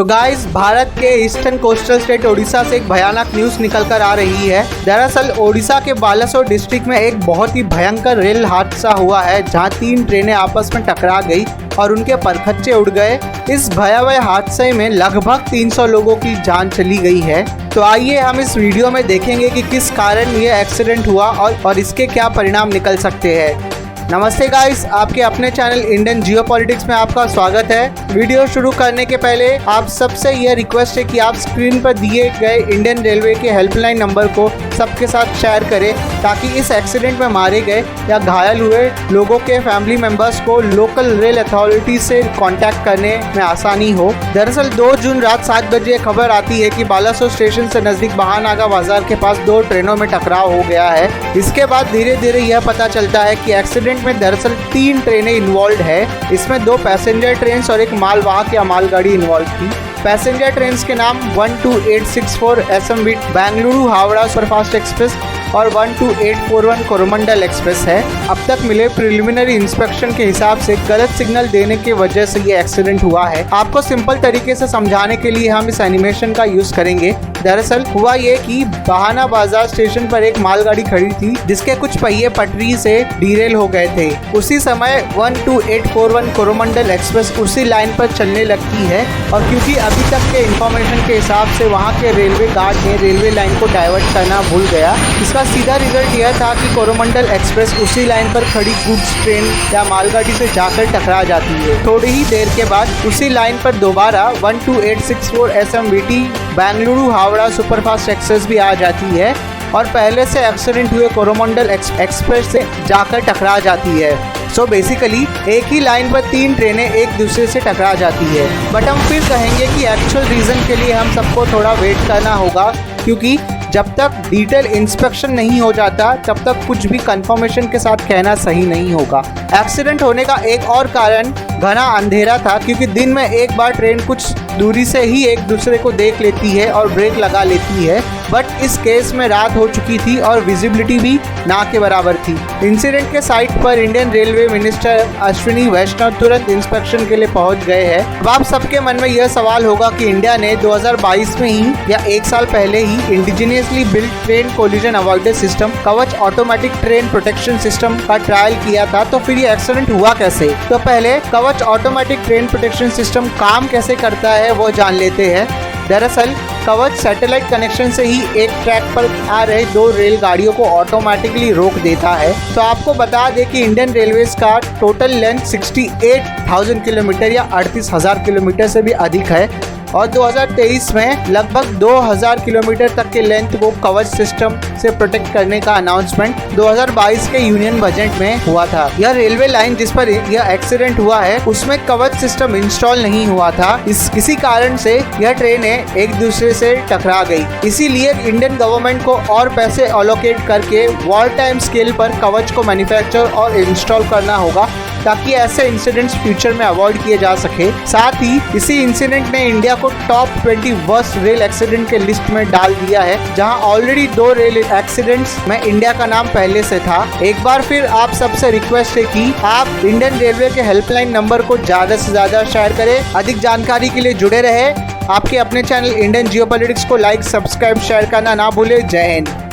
तो गाइस, भारत के eastern coastal state Odisha से एक भयानक न्यूज़ निकल कर आ रही है। दरअसल ओडिशा के बालासोर डिस्ट्रिक्ट में एक बहुत ही भयंकर रेल हादसा हुआ है, जहां 3 ट्रेनें आपस में टकरा गई और उनके परखच्चे उड़ गए। इस भयावह हादसे में लगभग 300 लोगों की जान चली गई है। तो आइए हम इस वीडियो में देखेंगे कि किस कारण ये एक्सीडेंट हुआ और इसके क्या परिणाम निकल सकते हैं। नमस्ते गाइस, आपके अपने चैनल इंडियन जियोपॉलिटिक्स में आपका स्वागत है। वीडियो शुरू करने के पहले आप सबसे यह रिक्वेस्ट है कि आप स्क्रीन पर दिए गए इंडियन रेलवे के हेल्पलाइन नंबर को सबके साथ शेयर करें, ताकि इस एक्सीडेंट में मारे गए या घायल हुए लोगों के फैमिली मेंबर्स को लोकल रेल अथॉरिटी से कांटेक्ट करने में आसानी हो। दरअसल 2 जून रात 7 बजे खबर आती है कि बालासोर स्टेशन से नज़दीक बहानागा बाजार के पास 2 ट्रेनों में टकराव हो गया है। इसके बाद धीरे धीरे यह पता चलता है कि एक्सीडेंट में दरअसल 3 ट्रेनें इन्वॉल्व है। इसमें 2 पैसेंजर ट्रेन और एक मालवाहक या मालगाड़ी इन्वॉल्व थी। पैसेंजर ट्रेन के नाम 12864 SM Bengaluru Howrah superfast express और 12841 कोरोमंडल एक्सप्रेस है। अब तक मिले प्रिलिमिनरी इंस्पेक्शन के हिसाब से गलत सिग्नल देने की वजह से ये एक्सीडेंट हुआ है। आपको सिंपल तरीके से समझाने के लिए हम इस एनिमेशन का यूज करेंगे। दरअसल हुआ ये कि बहाना बाजार स्टेशन पर एक मालगाड़ी खड़ी थी, जिसके कुछ पहिए पटरी से डीरेल हो गए थे। उसी समय 12841 कोरोमंडल एक्सप्रेस उसी लाइन पर चलने लगती है, और क्योंकि अभी तक के इंफॉर्मेशन के हिसाब से वहाँ के रेलवे गार्ड ने रेलवे लाइन को डाइवर्ट करना भूल गया। इसका सीधा रिजल्ट यह था कि कोरोमंडल एक्सप्रेस उसी लाइन पर खड़ी गुड्स ट्रेन या मालगाड़ी से जाकर टकरा जाती है। थोड़ी ही देर के बाद उसी लाइन पर दोबारा 12864 SMBT Bengaluru Howrah superfast express भी आ जाती है और पहले से एक्सीडेंट हुए कोरोमंडल एक्सप्रेस से जाकर टकरा जाती है। सो बेसिकली एक ही लाइन पर 3 ट्रेनें एक दूसरे से टकरा जाती है। बट हम फिर कहेंगे कि एक्चुअल रीज़न के लिए हम सबको थोड़ा वेट करना होगा, क्योंकि जब तक डिटेल इंस्पेक्शन नहीं हो जाता तब तक कुछ भी कंफर्मेशन के साथ कहना सही नहीं होगा। एक्सीडेंट होने का एक और कारण घना अंधेरा था, क्योंकि दिन में एक बार ट्रेन कुछ दूरी से ही एक दूसरे को देख लेती है और ब्रेक लगा लेती है, बट इस केस में रात हो चुकी थी और विजिबिलिटी भी ना के बराबर थी। इंसिडेंट के साइट पर इंडियन रेलवे मिनिस्टर अश्विनी वैष्णव तुरंत इंस्पेक्शन के लिए पहुंच गए हैं। अब आप सबके मन में यह सवाल होगा कि इंडिया ने 2022 में ही या 1 साल पहले ही indigenously built train collision avoidance system Kavach automatic train protection system का ट्रायल किया था, तो फिर ये एक्सीडेंट हुआ कैसे? तो पहले कवच ऑटोमेटिक ट्रेन प्रोटेक्शन सिस्टम काम कैसे करता है वो जान लेते हैं। दरअसल कवच सैटेलाइट कनेक्शन से ही एक ट्रैक पर आ रहे 2 रेलगाड़ियों को ऑटोमेटिकली रोक देता है। तो आपको बता दें कि इंडियन रेलवेज का टोटल लेंथ 68,000 किलोमीटर या 38,000 किलोमीटर से भी अधिक है, और 2023 में लगभग 2,000 किलोमीटर तक के लेंथ को कवच सिस्टम से प्रोटेक्ट करने का अनाउंसमेंट 2022 के यूनियन बजट में हुआ था। यह रेलवे लाइन जिस पर यह एक्सीडेंट हुआ है उसमें कवच सिस्टम इंस्टॉल नहीं हुआ था। इसी कारण से यह ट्रेनें एक दूसरे से टकरा गई। इसीलिए इंडियन गवर्नमेंट को और पैसे एलोकेट करके वॉर टाइम स्केल पर कवच को मैन्युफैक्चर और इंस्टॉल करना होगा, ताकि ऐसे इंसिडेंट्स फ्यूचर में अवॉइड किए जा सके। साथ ही इसी इंसिडेंट ने इंडिया को टॉप 20 वर्स्ट रेल एक्सीडेंट के लिस्ट में डाल दिया है, जहां ऑलरेडी 2 रेल एक्सीडेंट्स में इंडिया का नाम पहले से था। एक बार फिर आप सबसे रिक्वेस्ट है कि आप इंडियन रेलवे के हेल्पलाइन नंबर को ज़्यादा से ज़्यादा शेयर करें। अधिक जानकारी के लिए जुड़े रहे। आपके अपने चैनल इंडियन जियोपॉलिटिक्स को लाइक, सब्सक्राइब, शेयर करना ना भूलें। जय हिंद।